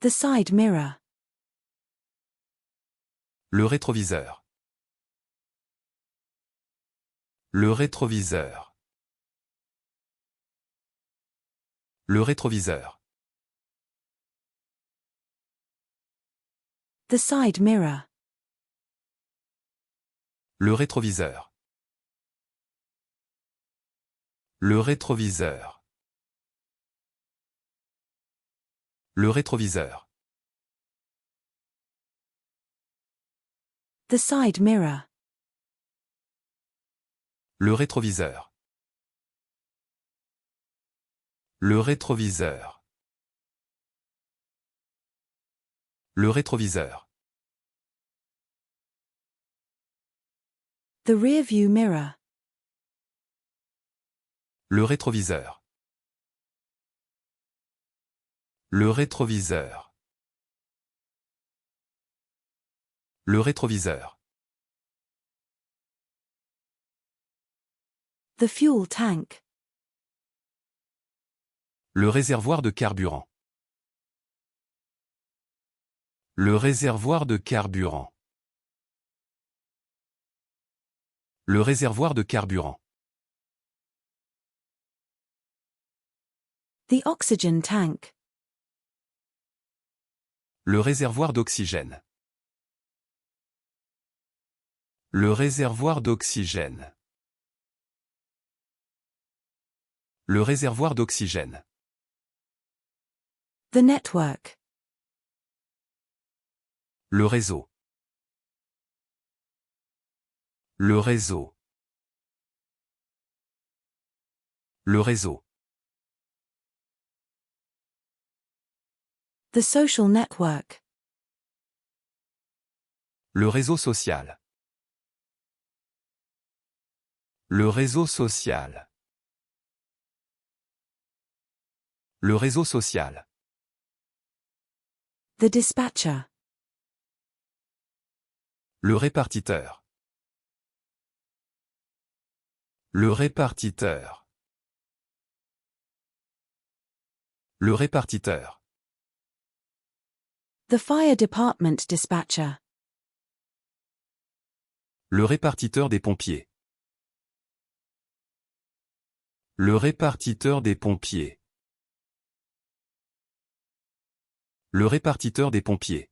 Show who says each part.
Speaker 1: The side mirror.
Speaker 2: Le rétroviseur. Le rétroviseur. Le rétroviseur.
Speaker 1: The side mirror.
Speaker 2: Le rétroviseur. Le rétroviseur. Le rétroviseur.
Speaker 1: The side mirror.
Speaker 2: Le rétroviseur. Le rétroviseur. Le rétroviseur.
Speaker 1: The rear view mirror.
Speaker 2: Le rétroviseur. Le rétroviseur. Le rétroviseur.
Speaker 1: The fuel tank.
Speaker 2: Le réservoir de carburant. Le réservoir de carburant. Le réservoir de carburant.
Speaker 1: The oxygen tank.
Speaker 2: Le réservoir d'oxygène. Le réservoir d'oxygène. Le réservoir d'oxygène.
Speaker 1: The network.
Speaker 2: Le réseau. Le réseau. Le réseau.
Speaker 1: The social network.
Speaker 2: Le réseau social. Le réseau social. Le réseau social.
Speaker 1: The dispatcher.
Speaker 2: Le répartiteur. Le répartiteur. Le répartiteur.
Speaker 1: The fire department dispatcher.
Speaker 2: Le répartiteur des pompiers. Le répartiteur des pompiers. Le répartiteur des pompiers.